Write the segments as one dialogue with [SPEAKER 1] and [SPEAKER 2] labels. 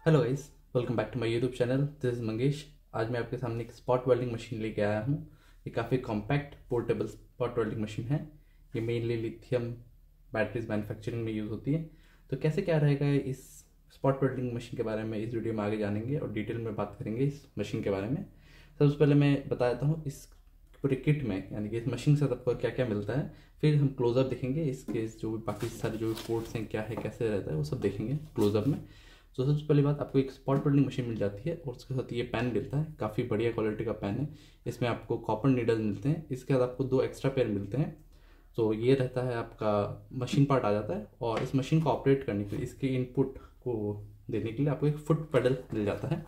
[SPEAKER 1] Hello guys, welcome back to my YouTube channel. This is Mangesh. आज मैं आपके सामने एक स्पॉट वेल्डिंग मशीन लेके आया हूँ। ये काफ़ी compact portable spot welding machine है। ये मेनली लिथियम बैटरीज मैन्युफैक्चरिंग में यूज़ होती है। तो कैसे क्या रहेगा इस स्पॉट वेल्डिंग मशीन के बारे में इस वीडियो में आगे जानेंगे और डिटेल में बात करेंगे इस मशीन के बारे में। सबसे पहले मैं बता देता हूँ इस पूरे किट में, यानी कि इस मशीन से आपको क्या क्या मिलता है। फिर हम क्लोजअप देखेंगे, इसके जो बाकी सारे जो पोर्ट्स हैं क्या है कैसे रहता है वो सब देखेंगे क्लोजअप में। तो सबसे पहली बात, आपको एक स्पॉट वेल्डिंग मशीन मिल जाती है और उसके साथ ये पेन मिलता है। काफ़ी बढ़िया क्वालिटी का पेन है। इसमें आपको कॉपर नीडल मिलते हैं। इसके बाद आपको 2 एक्स्ट्रा पेन मिलते हैं। तो ये रहता है आपका मशीन पार्ट आ जाता है। और इस मशीन को ऑपरेट करने के लिए, इसके इनपुट को देने के लिए आपको एक फुट पेडल मिल जाता है।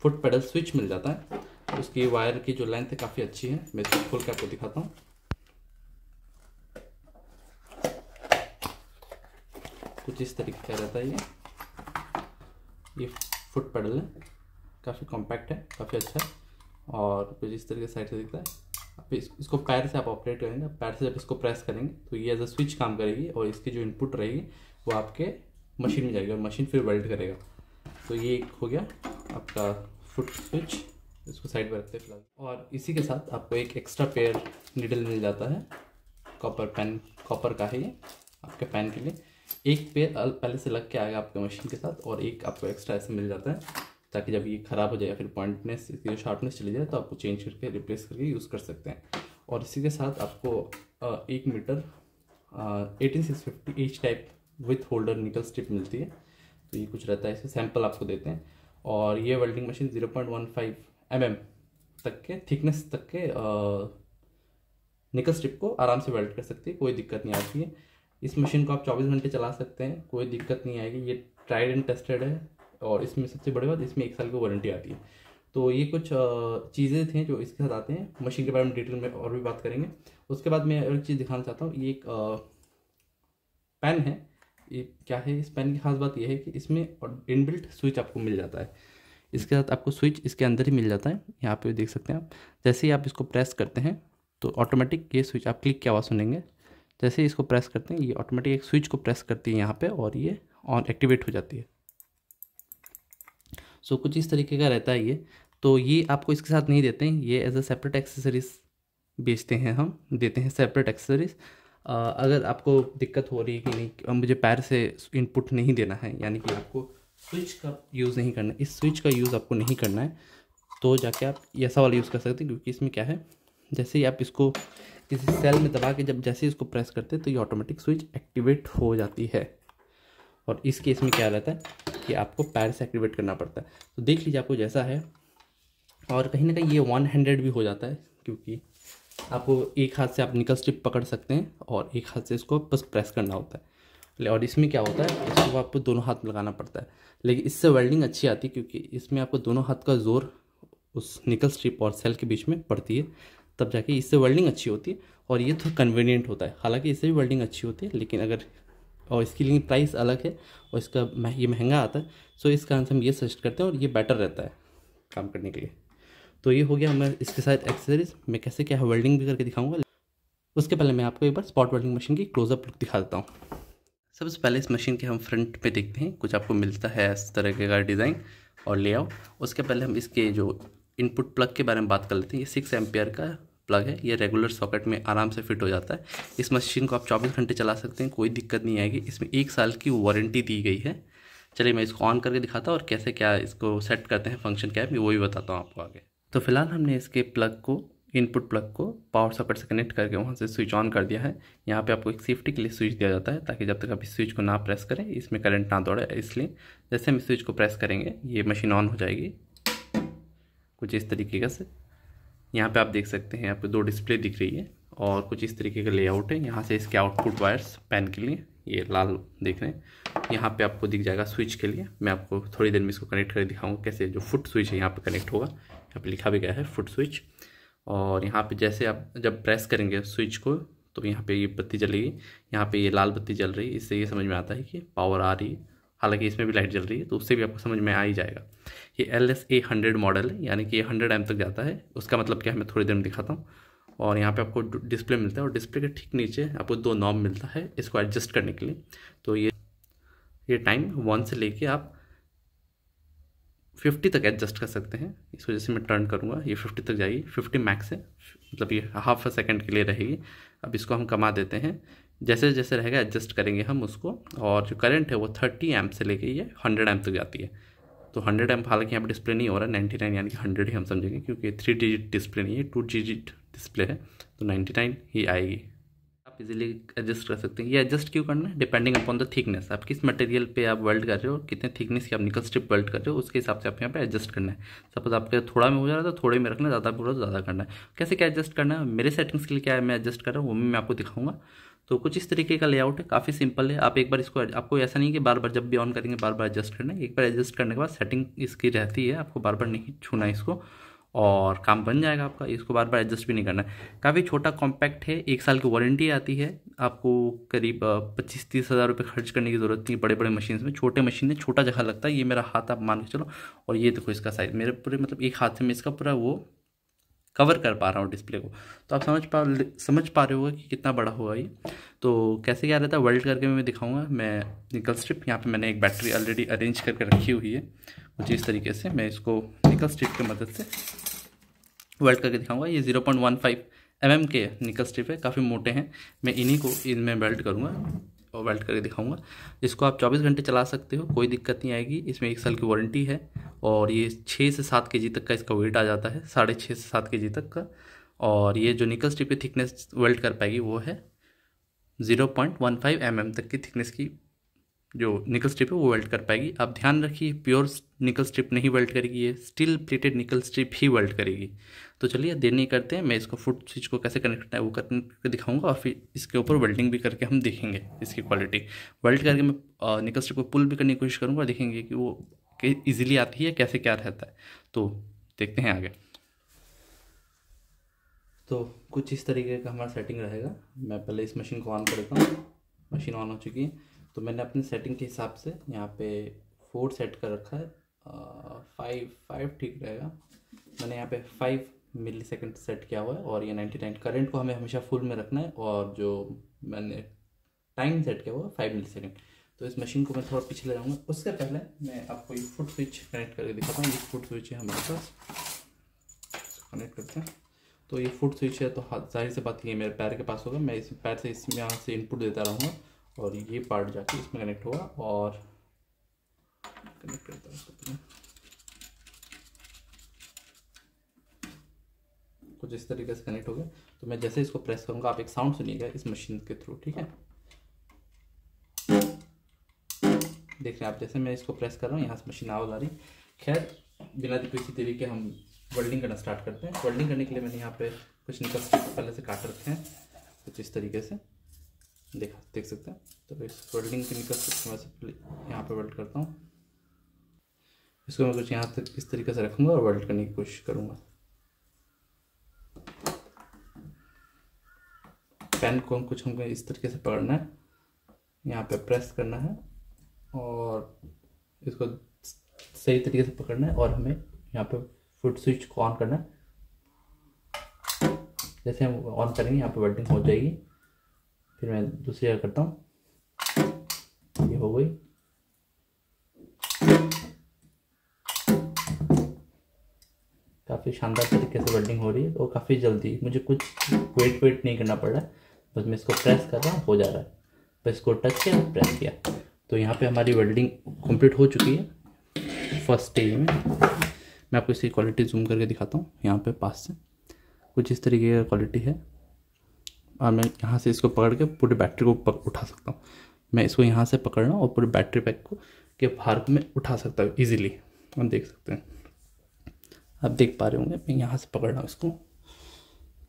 [SPEAKER 1] फुट पेडल स्विच मिल जाता है। तो उसकी वायर की जो लेंथ है काफ़ी अच्छी है। मैं इसको खोल के आपको दिखाता हूँ। कुछ इस तरीके का रहता है ये फुट पेडल है। काफ़ी कॉम्पैक्ट है, काफ़ी अच्छा है। और कुछ इस तरीके साइड से दिखता है। अब इसको पैर से आप ऑपरेट करेंगे। पैर से जब इसको प्रेस करेंगे तो ये एज अ स्विच काम करेगी और इसकी जो इनपुट रहेगी वो आपके मशीन में जाएगी और मशीन फिर वेल्ड करेगा। तो ये एक हो गया आपका फुट स्विच। इसको साइड में रखते हैं फिलहाल। और इसी के साथ आपको एक एक्स्ट्रा पेयर नीडल मिल जाता है। कॉपर का है ये आपके पेन के लिए। एक पेयर पहले से लग के आएगा आपके मशीन के साथ और एक आपको एक्स्ट्रा ऐसे मिल जाता है, ताकि जब ये ख़राब हो जाए या फिर पॉइंटनेस, इसकी जो शार्पनेस चली जाए तो आपको चेंज करके रिप्लेस करके यूज़ कर सकते हैं। और इसी के साथ आपको 1 metre 18650 H type with holder nickel strip मिलती है। तो ये कुछ रहता है, इसे सैंपल आपको देते हैं। और ये वेल्डिंग मशीन 0.15 mm तक के थिकनेस तक के निकल स्ट्रिप को आराम से वेल्ड कर सकती है, कोई दिक्कत नहीं आती है। इस मशीन को आप 24 घंटे चला सकते हैं, कोई दिक्कत नहीं आएगी। ये ट्राइड एंड टेस्टेड है। और इसमें सबसे बड़ी बात, इसमें 1 साल की वारंटी आती है। तो ये कुछ चीज़ें थी जो इसके साथ आते हैं। मशीन के बारे में डिटेल में और भी बात करेंगे। उसके बाद मैं एक चीज़ दिखाना चाहता हूँ। ये एक पेन है। ये क्या है, इस पेन की खास बात यह है कि इसमें इनबिल्ट स्विच आपको मिल जाता है। इसके साथ आपको स्विच इसके अंदर ही मिल जाता है। यहाँ पे देख सकते हैं आप। जैसे ही आप इसको प्रेस करते हैं तो ऑटोमेटिक ये स्विच, आप क्लिक की आवाज़ सुनेंगे। जैसे ही इसको प्रेस करते हैं ये ऑटोमेटिक एक स्विच को प्रेस करती है यहाँ पे और ये ऑन एक्टिवेट हो जाती है। सो कुछ इस तरीके का रहता है ये। तो ये आपको इसके साथ नहीं देते हैं, ये एज अ सेपरेट एक्सेसरीज बेचते हैं, हम देते हैं सेपरेट एक्सेसरीज। अगर आपको दिक्कत हो रही है कि नहीं मुझे पैर से इनपुट नहीं देना है, यानी कि आपको स्विच का यूज़ नहीं करना है, इस स्विच का यूज़ आपको नहीं करना है, तो जाके आप ऐसा वाला यूज़ कर सकते हैं। क्योंकि इसमें क्या है, जैसे ही आप इसको किसी सेल में दबा के जब जैसे ही इसको प्रेस करते हैं तो ये ऑटोमेटिक स्विच एक्टिवेट हो जाती है। और इस केस में क्या रहता है कि आपको पैर से एक्टिवेट करना पड़ता है। तो देख लीजिए आपको जैसा है। और कहीं ना कहीं ये 1 हैंडेड भी हो जाता है, क्योंकि आपको एक हाथ से आप निकल स्ट्रिप पकड़ सकते हैं और एक हाथ से इसको बस प्रेस करना होता है। और इसमें क्या होता है, इसको आपको दोनों हाथ में लगाना पड़ता है। लेकिन इससे वेल्डिंग अच्छी आती है, क्योंकि इसमें आपको दोनों हाथ का जोर उस निकल स्ट्रिप और सेल के बीच में पड़ती है, तब जाके इससे वेल्डिंग अच्छी होती है। और ये थोड़ा कन्वीनियंट होता है। हालांकि इससे भी वेल्डिंग अच्छी होती है, लेकिन अगर और इसकी लेकिन प्राइस अलग है और इसका ये महंगा आता है। सो इस कारण से हम ये सजेस्ट करते हैं और ये बेटर रहता है काम करने के लिए। तो ये हो गया मैं इसके साथ एक्सेसरीज। मैं कैसे क्या है वेल्डिंग भी करके दिखाऊंगा। उसके पहले मैं आपको एक बार स्पॉट वेल्डिंग मशीन की क्लोजअप लुक दिखा देता हूँ। सबसे पहले इस मशीन के हम फ्रंट पे देखते हैं। कुछ आपको मिलता है इस तरह का डिज़ाइन और लेआउट। उसके पहले हम इसके जो इनपुट प्लग के बारे में बात कर लेते हैं। ये 6 एम्पियर का प्लग है। ये रेगुलर सॉकेट में आराम से फिट हो जाता है। इस मशीन को आप 24 घंटे चला सकते हैं, कोई दिक्कत नहीं आएगी। इसमें 1 साल की वारंटी दी गई है। चलिए मैं इसको ऑन करके दिखाता हूँ और कैसे क्या इसको सेट करते हैं, फंक्शन क्या है मैं वो भी बताता हूँ आपको आगे। तो फिलहाल हमने इसके प्लग को, इनपुट प्लग को पावर सॉकेट से कनेक्ट करके वहाँ से स्विच ऑन कर दिया है। यहाँ पे आपको एक सेफ्टी के लिए स्विच दिया जाता है, ताकि जब तक आप इस स्विच को ना प्रेस करें इसमें करंट ना दौड़े। इसलिए जैसे हम इस स्विच को प्रेस करेंगे ये मशीन ऑन हो जाएगी कुछ इस तरीके से। यहाँ पे आप देख सकते हैं आपको 2 डिस्प्ले दिख रही है और कुछ इस तरीके का लेआउट है। यहाँ से इसके आउटपुट वायर्स पेन के लिए ये लाल देख रहे हैं। यहाँ पे आपको दिख जाएगा स्विच के लिए। मैं आपको थोड़ी देर में इसको कनेक्ट करके दिखाऊंगा कैसे जो फुट स्विच है यहाँ पे कनेक्ट होगा। यहाँ पे लिखा भी गया है फुट स्विच। और यहाँ पे जैसे आप जब प्रेस करेंगे स्विच को तो यहाँ पे ये बत्ती जलेगी। यहाँ पे ये लाल बत्ती जल रही है। इससे ये समझ में आता है कि पावर आ रही है। हालांकि इसमें भी लाइट जल रही है, तो उससे भी आपको समझ में आ ही जाएगा। ये LSA100 मॉडल है, यानी कि ये 100 एम तक जाता है। उसका मतलब क्या है मैं थोड़ी देर में दिखाता हूँ। और यहाँ पे आपको डिस्प्ले मिलता है और डिस्प्ले के ठीक नीचे आपको 2 नॉब मिलता है इसको एडजस्ट करने के लिए। तो ये टाइम 1 से लेके आप 50 तक एडजस्ट कर सकते हैं। इस वजह से मैं टर्न करूँगा, ये 50 तक जाएगी, 50 मैक्स है, मतलब ये हाफ अ सेकेंड के लिए रहेगी। अब इसको हम कमा देते हैं, जैसे जैसे रहेगा एडजस्ट करेंगे हम उसको। और जो करंट है वो 30 एम्प से लेके ये 100 एम्प तक जाती है। तो 100 एम्प हालांकि यहाँ पर डिस्प्ले नहीं हो रहा, 99 यानी कि 100 ही हम समझेंगे, क्योंकि 3 डिजिट डिस्प्ले नहीं है, 2 डिजिट डिस्प्ले है, तो 99 ही आएगी। आप इजीली एडजस्ट कर सकते हैं। ये एडजस्ट क्यों करना है, डिपेंडिंग अपॉन द थिकनेस, आप किस मटेरियल पे आप वेल्ड कर रहे हो, कितने थिकनेस की आप निकल स्ट्रिप वेल्ड कर रहे हो, उसके हिसाब से आप यहाँ पे एडजस्ट करना है। सपोज आपके थोड़ा में हो जा रहा है तो थोड़े में रखना, ज़्यादा पूरा तो ज़्यादा करना है। कैसे क्या एडजस्ट करना है, मेरे सेटिंग्स के लिए क्या है मैं एडजस्ट कर रहा हूँ वो मैं आपको दिखाऊंगा। तो कुछ इस तरीके का लेआउट है, काफ़ी सिंपल है। आप एक बार इसको, आपको ऐसा नहीं कि बार बार जब भी ऑन करेंगे बार बार एडजस्ट करना है, एक बार एडजस्ट करने के बाद सेटिंग इसकी रहती है, आपको बार बार नहीं छूना है इसको, और काम बन जाएगा आपका। इसको बार बार एडजस्ट भी नहीं करना है। काफ़ी छोटा कॉम्पैक्ट है, 1 साल की वारंटी आती है। आपको करीब 25-30 हज़ार रुपये खर्च करने की ज़रूरत नहीं बड़े बड़े मशीन में। छोटे मशीन में छोटा जगह लगता है, ये मेरा हाथ आप मान के चलो, और ये देखो इसका साइज़ मेरे पूरे, मतलब एक हाथ से मैं इसका पूरा वो कवर कर पा रहा हूँ डिस्प्ले को। तो आप समझ पा रहे होगा कि कितना बड़ा होगा ये। तो कैसे क्या रहता है वेल्ड करके मैं दिखाऊंगा। मैं निकल स्ट्रिप, यहाँ पे मैंने एक बैटरी ऑलरेडी अरेंज करके रखी हुई है कुछ इस तरीके से। मैं इसको निकल स्ट्रिप की मदद से वेल्ड करके दिखाऊंगा। ये 0.15 mm के निकल स्ट्रिप है, काफ़ी मोटे हैं। मैं इन्हीं को इनमें वेल्ड करूँगा और वेल्ड करके दिखाऊंगा। इसको आप 24 घंटे चला सकते हो, कोई दिक्कत नहीं आएगी। इसमें 1 साल की वारंटी है, और ये 6 से 7 kg तक का इसका वेट आ जाता है, 6.5 से 7 kg तक का। और ये जो निकल स्ट्रिप की थिकनेस वेल्ड कर पाएगी वो है 0.15 mm तक की थिकनेस की जो निकल स्ट्रिप है वो वेल्ड कर पाएगी। आप ध्यान रखिए, प्योर निकल स्ट्रिप नहीं वेल्ड करेगी, ये स्टील प्लेटेड निकल स्ट्रिप ही वेल्ड करेगी। तो चलिए देर नहीं करते हैं, मैं इसको फुट स्विच को कैसे कनेक्ट करना है वो करके दिखाऊंगा, और फिर इसके ऊपर वेल्डिंग भी करके हम देखेंगे इसकी क्वालिटी। वेल्ड करके मैं निकल स्ट्रिप को पुल भी करने की कोशिश करूँगा, देखेंगे कि वो ईजिली आती है, कैसे क्या रहता है। तो देखते हैं आगे। तो कुछ इस तरीके का हमारा सेटिंग रहेगा। मैं पहले इस मशीन को ऑन करता हूँ। मशीन ऑन हो चुकी है, तो मैंने अपनी सेटिंग के हिसाब से यहाँ पे 4 सेट कर रखा है। 5 ठीक रहेगा। मैंने यहाँ पे 5 मिलीसेकंड सेट किया हुआ है, और ये 99 करंट को हमें हमेशा फुल में रखना है, और जो मैंने टाइम सेट किया हुआ है 5 मिलीसेकंड। तो इस मशीन को मैं थोड़ा पीछे ले जाऊँगा। उससे पहले मैं आपको ये फुट स्विच कनेक्ट करके दिखाता हूँ। ये फुट स्विच है हमारे पास, कनेक्ट करते हैं। तो ये फुट स्विच है, तो जाहिर सी बात ये मेरे पैर के पास होगा। मैं इस पैर से इसमें यहाँ से इनपुट देता रहूँगा, और ये पार्ट जाके इसमें कनेक्ट होगा, और कनेक्ट करता हूँ कुछ इस तरीके से कनेक्ट हो गया। तो मैं जैसे इसको प्रेस करूँगा आप एक साउंड सुनिएगा इस मशीन के थ्रू, ठीक है। देख रहे हैं आप, जैसे मैं इसको प्रेस कर रहा हूँ यहाँ से मशीन आवाज़ आ रही। खैर बिना किसी तरीके हम वेल्डिंग करना स्टार्ट करते हैं। वेल्डिंग करने के लिए मैंने यहाँ पे कुछ निकल स्ट्रिप पहले से काट रखे हैं कुछ इस तरीके से, देख सकते हैं। तो इस वेल्डिंग के निकल स्ट्रिप मैं से यहाँ पे वेल्ड करता हूँ। इसको मैं कुछ यहाँ तक इस तरीके से रखूँगा और वेल्ड करने की कोशिश करूँगा। पेन को कुछ हमको इस तरीके से पकड़ना है, यहाँ पे प्रेस करना है, और इसको सही तरीके से पकड़ना है, और हमें यहाँ पे फुट स्विच को ऑन करना है। जैसे हम ऑन करेंगे यहाँ पे वेल्डिंग हो जाएगी। फिर मैं दूसरी जगह करता हूँ, ये हो गई। काफ़ी शानदार तरीके से वेल्डिंग हो रही है, और काफ़ी जल्दी, मुझे कुछ वेट नहीं करना पड़ रहा है। बस मैं इसको प्रेस कर रहा हूँ, हो जा रहा है। बस इसको टच किया, प्रेस किया, तो यहाँ पे हमारी वेल्डिंग कंप्लीट हो चुकी है फर्स्ट स्टेज में। मैं आपको इसकी क्वालिटी जूम करके दिखाता हूँ यहाँ पे पास से। कुछ इस तरीके का क्वालिटी है, और मैं यहाँ से इसको पकड़ के पूरी बैटरी को उठा सकता हूँ। मैं इसको यहाँ से पकड़ रहा हूँ और पूरे बैटरी पैक को के बाहर को मैं उठा सकता हूँ ईजिली। आप देख सकते हैं, आप देख पा रहे होंगे। मैं यहाँ से पकड़ रहा हूँ इसको,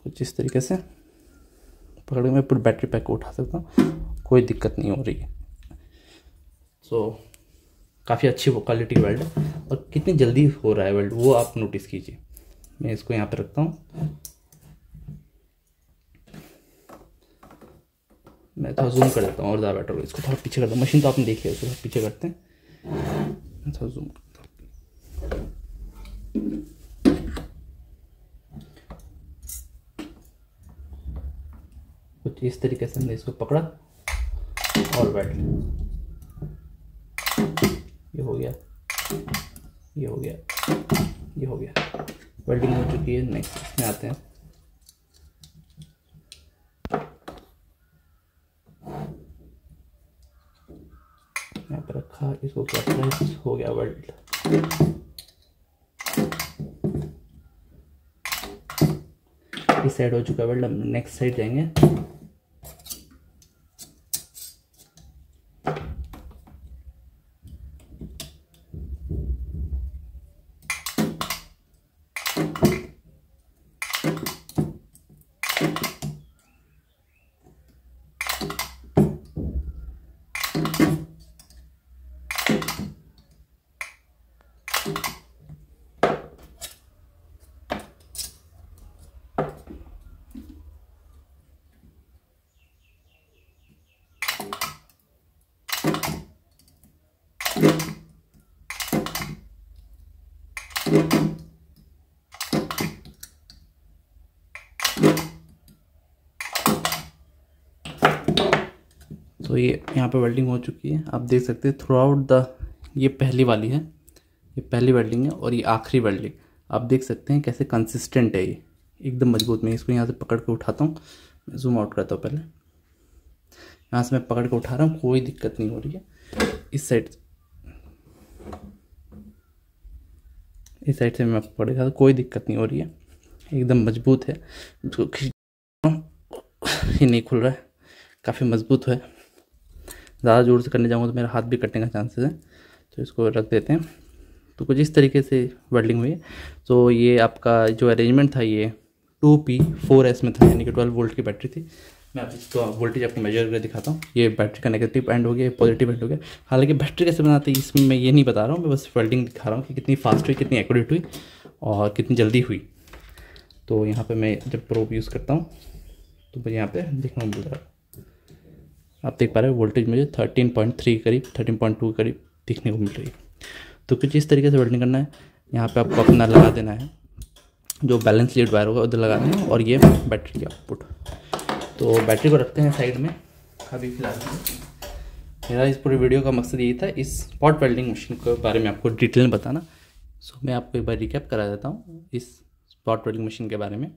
[SPEAKER 1] कुछ इस तरीके से पकड़ के मैं पूरी बैटरी पैक को उठा सकता हूँ, कोई दिक्कत नहीं हो रही है। सो काफ़ी अच्छी वो क्वालिटी वेल्ड है, और कितनी जल्दी हो रहा है वेल्ड वो आप नोटिस कीजिए। मैं इसको यहाँ पे रखता हूँ, मैं थोड़ा जूम कर देता हूँ और ज़्यादा बेटर होगा। इसको थोड़ा पीछे करता हूँ, मशीन तो आपने देखी है, उसको थोड़ा पीछे करते हैं। मैं थोड़ा जूम करता हूँ। कुछ इस तरीके से हमने इसको पकड़ा और बैठ लिया, ये हो गया। ये हो गया, ये हो गया, वेल्डिंग हो चुकी है। नेक्स्ट इसमें आते हैं। यहाँ पर रखा, इसको क्या प्रेस हो गया वेल्ड। इस साइड हो चुका है वेल्ड। हम नेक्स्ट साइड जाएंगे। तो ये यहाँ पे वेल्डिंग हो चुकी है, आप देख सकते हैं थ्रू आउट द, ये पहली वाली है, ये पहली वेल्डिंग है और ये आखिरी वेल्डिंग। आप देख सकते हैं कैसे कंसिस्टेंट है, ये एकदम मजबूत। मैं इसको यहाँ से पकड़ के उठाता हूँ, जूम आउट करता हूँ। पहले यहाँ से मैं पकड़ के उठा रहा हूँ, कोई दिक्कत नहीं हो रही है। इस साइड से मैं पकड़ेगा तो कोई दिक्कत नहीं हो रही है, एकदम मजबूत है। इसको खींच, ये नहीं खुल रहा है, काफ़ी मजबूत है। ज़्यादा जोर से करने जाऊँगा तो मेरा हाथ भी कटने का चांसेस है, तो इसको रख देते हैं। तो कुछ इस तरीके से वेल्डिंग हुई है। तो ये आपका जो अरेंजमेंट था ये 2P4S में था, यानी कि 12 वोल्ट की बैटरी थी। मैं अब इसको वोल्टेज आपको मेजर करके दिखाता हूँ। ये बैटरी का नेगेटिव एंड हो गया, पॉजिटिव एंड हो गया। हालांकि बैटरी कैसे बनाते हैं इसमें मैं ये नहीं बता रहा हूँ, मैं बस वेल्डिंग दिखा रहा हूँ कि कितनी फास्ट हुई, कितनी एक्यूरेट हुई और कितनी जल्दी हुई। तो यहाँ पर मैं जब प्रोब यूज़ करता हूँ तो मुझे यहाँ पर देखना मिल रहा है, आप देख पा रहे हो वोल्टेज मुझे 13.3 करीब 13.2 करीब दिखने को मिल रही है। तो कुछ इस तरीके से वेल्डिंग करना है। यहाँ पे आपको अपना लगा देना है, जो बैलेंस लीड वायर होगा उधर लगाना है, और ये बैटरी की आउटपुट। तो बैटरी को रखते हैं साइड में अभी फिलहाल। मेरा इस पूरी वीडियो का मकसद यही था, इस स्पॉट वेल्डिंग मशीन के बारे में आपको डिटेल में बताना। सो मैं आपको एक बार रिकैप करा देता हूँ इस स्पॉट वेल्डिंग मशीन के बारे में।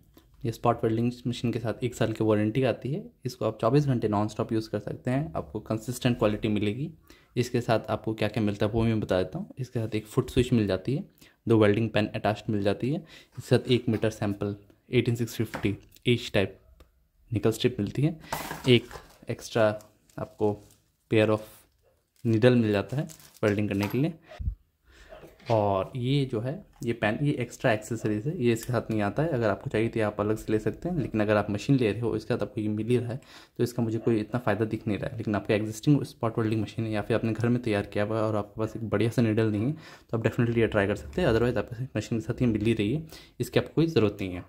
[SPEAKER 1] ये स्पॉट वेल्डिंग मशीन के साथ 1 साल की वारंटी आती है। इसको आप 24 घंटे नॉन स्टॉप यूज़ कर सकते हैं, आपको कंसिस्टेंट क्वालिटी मिलेगी। इसके साथ आपको क्या क्या मिलता है वो मैं बता देता हूँ। इसके साथ एक फुट स्विच मिल जाती है, 2 वेल्डिंग पेन अटैच्ड मिल जाती है। इसके साथ 1 मीटर सैंपल 18650 एच टाइप निकल स्ट्रिप मिलती है। एक एक्स्ट्रा आपको पेयर ऑफ नीडल मिल जाता है वेल्डिंग करने के लिए। और ये जो है ये पेन, ये एक्स्ट्रा एक्सेसरीज है, ये इसके साथ नहीं आता है। अगर आपको चाहिए तो आप अलग से ले सकते हैं, लेकिन अगर आप मशीन ले रहे हो इसके साथ आपको ये मिल ही रहा है, तो इसका मुझे कोई इतना फ़ायदा दिख नहीं रहा है। लेकिन आपका एग्जिस्टिंग स्पॉट वेल्डिंग मशीन है या फिर अपने घर में तैयार किया हुआ है और आपके पास एक बढ़िया सा नीडल नहीं है, तो आप डेफिनेटली ये ट्राई कर सकते हैं। अदरवाइज आपके मशीन के साथ ये मिल ही रही है, इसकी आपको कोई ज़रूरत नहीं है।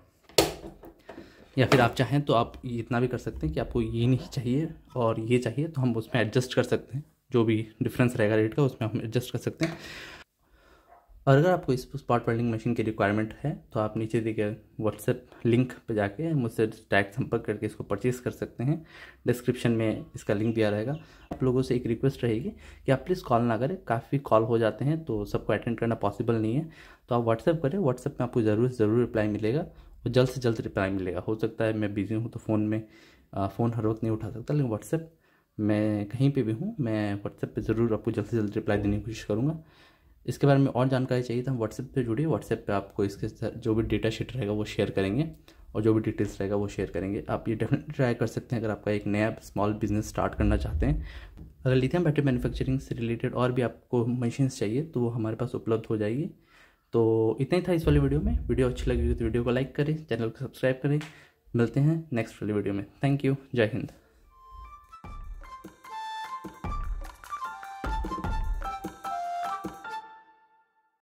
[SPEAKER 1] या फिर आप चाहें तो आप इतना भी कर सकते हैं कि आपको ये नहीं चाहिए और ये चाहिए, तो हम उसमें एडजस्ट कर सकते हैं। जो भी डिफरेंस रहेगा रेट का उसमें हम एडजस्ट कर सकते हैं। और अगर आपको इस स्पॉट वेल्डिंग मशीन की रिक्वायरमेंट है तो आप नीचे दिए गए व्हाट्सएप लिंक पर जाके मुझसे डायरेक्ट संपर्क करके इसको परचेज़ कर सकते हैं। डिस्क्रिप्शन में इसका लिंक दिया रहेगा। आप लोगों से एक रिक्वेस्ट रहेगी कि आप प्लीज़ कॉल ना करें, काफ़ी कॉल हो जाते हैं तो सबको अटेंड करना पॉसिबल नहीं है। तो आप व्हाट्सएप करें, व्हाट्सएप में आपको ज़रूर रिप्लाई मिलेगा और जल्द से जल्द रिप्लाई मिलेगा। हो सकता है मैं बिज़ी हूँ तो फ़ोन हर वक्त नहीं उठा सकता, लेकिन व्हाट्सएप मैं कहीं पे भी हूँ, मैं व्हाट्सएप पे ज़रूर आपको जल्द से जल्द रिप्लाई देने की कोशिश करूँगा। इसके बारे में और जानकारी चाहिए तो हम व्हाट्सएप पे जुड़िए। व्हाट्सएप पे आपको इसके जो भी डेटा शीट रहेगा वो शेयर करेंगे और जो भी डिटेल्स रहेगा वो शेयर करेंगे। आप ये डेफिनेटली ट्राई कर सकते हैं अगर आपका एक नया स्मॉल बिजनेस स्टार्ट करना चाहते हैं। अगर लिथियम बैटरी मैन्युफैक्चरिंग से रिलेटेड और भी आपको मशीन्स चाहिए तो वो हमारे पास उपलब्ध हो जाएगी। तो इतना ही था इस वाली वीडियो में। वीडियो अच्छी लगी तो वीडियो को लाइक करें, चैनल को सब्सक्राइब करें। मिलते हैं नेक्स्ट वाली वीडियो में। थैंक यू, जय हिंद।